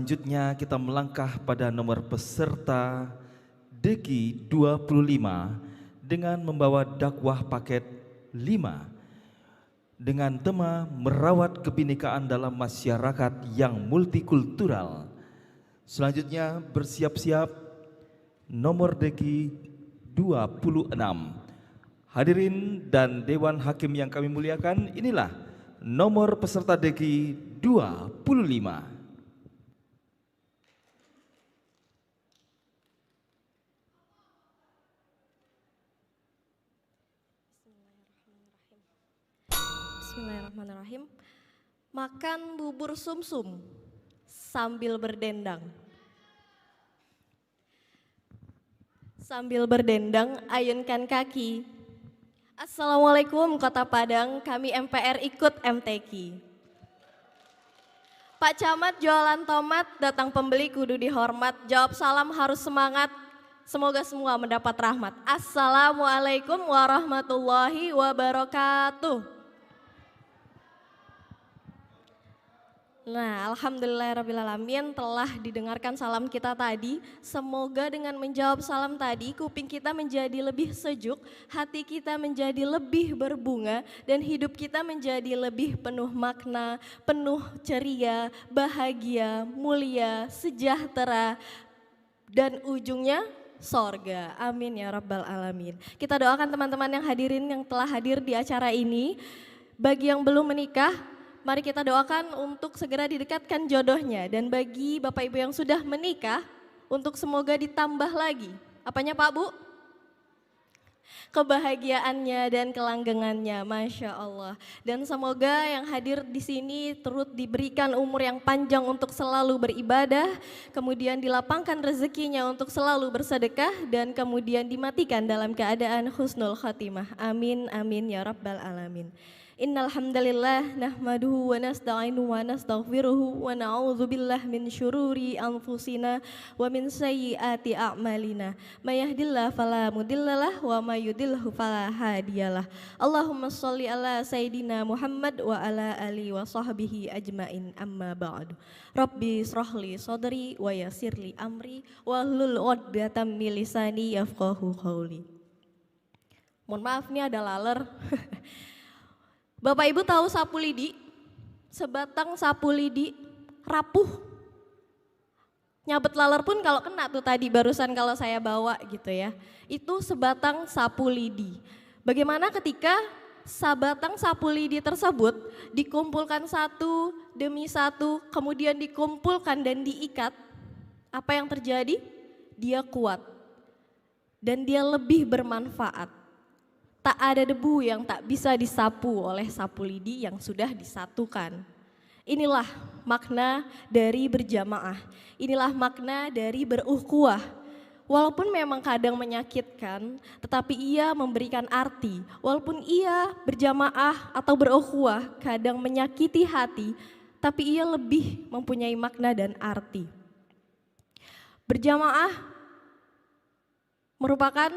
Selanjutnya kita melangkah pada nomor peserta Deki 25 dengan membawa dakwah paket 5 dengan tema merawat kebinekaan dalam masyarakat yang multikultural. Selanjutnya bersiap-siap nomor Deki 26. Hadirin dan Dewan Hakim yang kami muliakan, inilah nomor peserta Deki 25. Bismillahirrahmanirrahim. Makan bubur sumsum sambil berdendang. Sambil berdendang, ayunkan kaki. Assalamualaikum Kota Padang, kami MPR ikut MTQ. Pak Camat jualan tomat, datang pembeli kudu dihormat. Jawab salam harus semangat, semoga semua mendapat rahmat. Assalamualaikum warahmatullahi wabarakatuh. Nah, alhamdulillahirrabbilalamin telah didengarkan salam kita tadi. Semoga dengan menjawab salam tadi, kuping kita menjadi lebih sejuk, hati kita menjadi lebih berbunga, dan hidup kita menjadi lebih penuh makna, penuh ceria, bahagia, mulia, sejahtera, dan ujungnya sorga. Amin ya rabbal alamin. Kita doakan teman-teman yang hadirin yang telah hadir di acara ini. Bagi yang belum menikah, mari kita doakan untuk segera didekatkan jodohnya. Dan bagi Bapak Ibu yang sudah menikah, untuk semoga ditambah lagi. Apanya Pak Bu? Kebahagiaannya dan kelanggengannya, Masya Allah. Dan semoga yang hadir di sini turut diberikan umur yang panjang untuk selalu beribadah, kemudian dilapangkan rezekinya untuk selalu bersedekah, dan kemudian dimatikan dalam keadaan husnul khatimah. Amin, amin ya rabbal alamin. Innal hamdalillah nahmaduhu wa nasta'inuhu wa nastaghfiruhu wa na'udzubillah min syururi anfusina wa min sayyiati a'malina. May yahdihillahu fala mudhillalah wa may yudhlilhu fala hadiyalah. Allahumma shalli ala sayidina Muhammad wa ala alihi wa sahbihi ajmain, amma ba'du. Rabbi israhli sadri wa yassirli amri wahlul 'uqdatam min lisani yafqahu qawli. Mohon maaf nih ada laler. Bapak Ibu tahu sapu lidi? Sebatang sapu lidi rapuh. Nyabet laler pun kalau kena tuh tadi barusan kalau saya bawa gitu ya. Itu sebatang sapu lidi. Bagaimana ketika sebatang sapu lidi tersebut dikumpulkan satu demi satu, kemudian dikumpulkan dan diikat, apa yang terjadi? Dia kuat dan dia lebih bermanfaat. Tak ada debu yang tak bisa disapu oleh sapu lidi yang sudah disatukan. Inilah makna dari berjamaah. Inilah makna dari berukhuwah. Walaupun memang kadang menyakitkan, tetapi ia memberikan arti. Walaupun ia berjamaah atau berukhuwah kadang menyakiti hati, tapi ia lebih mempunyai makna dan arti. Berjamaah merupakan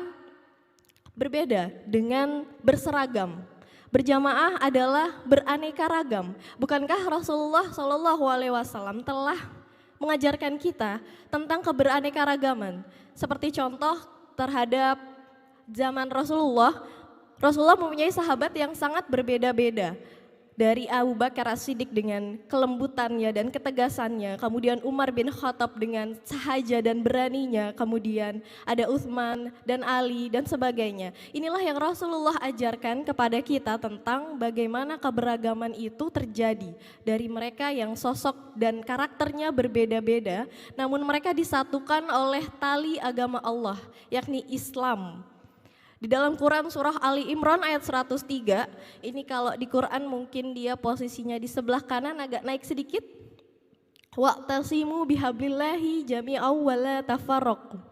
berbeda dengan berseragam. Berjamaah adalah beraneka ragam. Bukankah Rasulullah SAW telah mengajarkan kita tentang keberaneka-ragaman? Seperti contoh terhadap zaman Rasulullah, Rasulullah mempunyai sahabat yang sangat berbeda-beda. Dari Abu Bakar As-Siddiq dengan kelembutannya dan ketegasannya, kemudian Umar bin Khattab dengan sahaja dan beraninya, kemudian ada Utsman dan Ali dan sebagainya. Inilah yang Rasulullah ajarkan kepada kita tentang bagaimana keberagaman itu terjadi dari mereka yang sosok dan karakternya berbeda-beda, namun mereka disatukan oleh tali agama Allah, yakni Islam. Di dalam Quran surah Ali Imran ayat 103, ini kalau di Quran mungkin dia posisinya di sebelah kanan agak naik sedikit. Wa'tasimu bihablillahi jami'aw wa la tafarraqu.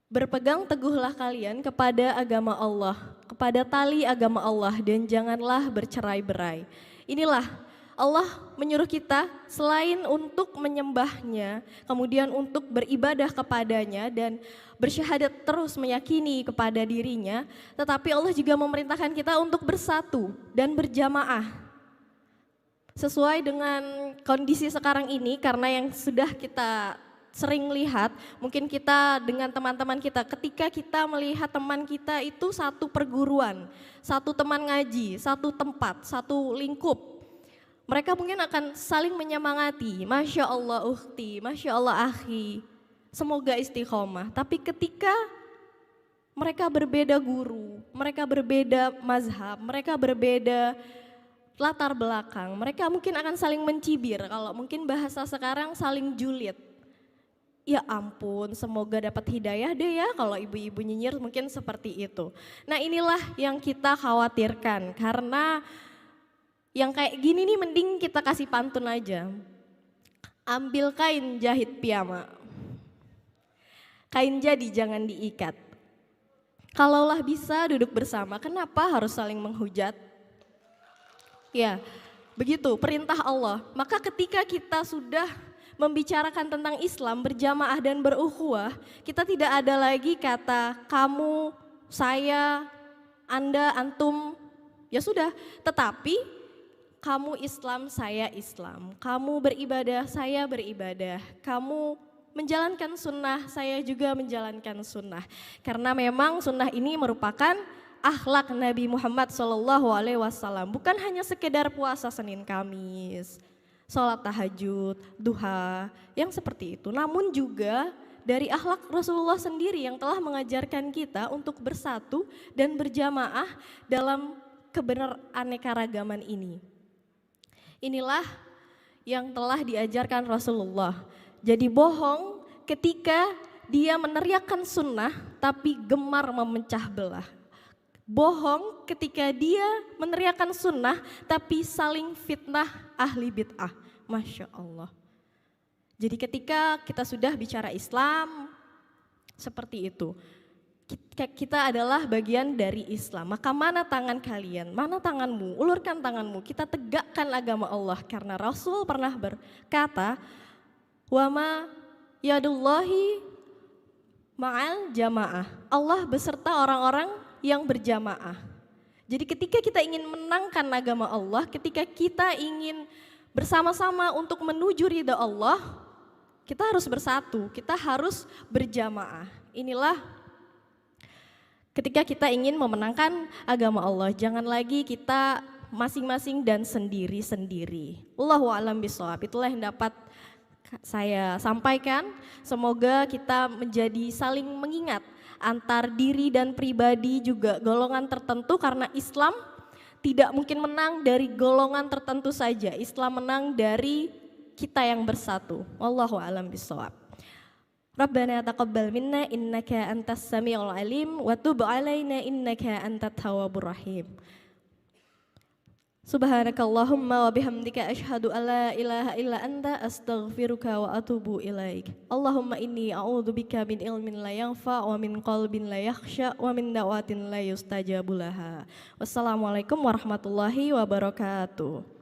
Berpegang teguhlah kalian kepada agama Allah, kepada tali agama Allah, dan janganlah bercerai-berai. Inilah Allah menyuruh kita selain untuk menyembahnya, kemudian untuk beribadah kepadanya dan bersyahadat terus meyakini kepada dirinya, tetapi Allah juga memerintahkan kita untuk bersatu dan berjamaah. Sesuai dengan kondisi sekarang ini, karena yang sudah kita sering lihat, mungkin kita dengan teman-teman kita, ketika kita melihat teman kita itu satu perguruan, satu teman ngaji, satu tempat, satu lingkup, mereka mungkin akan saling menyemangati, Masya Allah ukhti, Masya Allah akhi, semoga istiqomah. Tapi ketika mereka berbeda guru, mereka berbeda mazhab, mereka berbeda latar belakang, mereka mungkin akan saling mencibir, kalau mungkin bahasa sekarang saling julid. Ya ampun, semoga dapat hidayah deh ya, kalau ibu-ibu nyinyir mungkin seperti itu. Nah inilah yang kita khawatirkan, karena yang kayak gini nih mending kita kasih pantun aja. Ambil kain jahit piyama, kain jadi jangan diikat. Kalaulah bisa duduk bersama, kenapa harus saling menghujat? Ya, begitu perintah Allah. Maka ketika kita sudah membicarakan tentang Islam berjamaah dan berukhuwah, kita tidak ada lagi kata kamu, saya, Anda, antum, ya sudah. Tetapi kamu Islam, saya Islam, kamu beribadah, saya beribadah, kamu menjalankan sunnah, saya juga menjalankan sunnah. Karena memang sunnah ini merupakan akhlak Nabi Muhammad SAW, bukan hanya sekedar puasa Senin Kamis, sholat tahajud, duha, yang seperti itu. Namun juga dari akhlak Rasulullah sendiri yang telah mengajarkan kita untuk bersatu dan berjamaah dalam kebenaraneka-ragaman ini. Inilah yang telah diajarkan Rasulullah. Jadi bohong ketika dia meneriakkan sunnah tapi gemar memecah belah. Bohong ketika dia meneriakkan sunnah tapi saling fitnah ahli bid'ah. Masya Allah. Jadi ketika kita sudah bicara Islam seperti itu, kita adalah bagian dari Islam. Maka mana tangan kalian, mana tanganmu, ulurkan tanganmu, kita tegakkan agama Allah. Karena Rasul pernah berkata, wa ma yadullahi ma'al jamaah, Allah beserta orang-orang yang berjamaah. Jadi ketika kita ingin menangkan agama Allah, ketika kita ingin bersama-sama untuk menuju ridha Allah, kita harus bersatu, kita harus berjamaah. Inilah ketika kita ingin memenangkan agama Allah, jangan lagi kita masing-masing dan sendiri-sendiri. Wallahu a'lam bishawab. Itulah yang dapat saya sampaikan. Semoga kita menjadi saling mengingat antar diri dan pribadi, juga golongan tertentu, karena Islam tidak mungkin menang dari golongan tertentu saja. Islam menang dari kita yang bersatu. Wallahu a'lam bishawab. Rabbana taqabbal minna innaka antas samiul alim wa tub alaina innaka antat tawwabur rahim. Subhanakallahumma wa bihamdika asyhadu alla ilaha illa anta astaghfiruka wa atubu ilaik. Allahumma inni a'udzubika min ilmin la yanfa wa min qalbin la yakhsha wa min da'watin la yustajabu laha. Wassalamualaikum warahmatullahi wabarakatuh.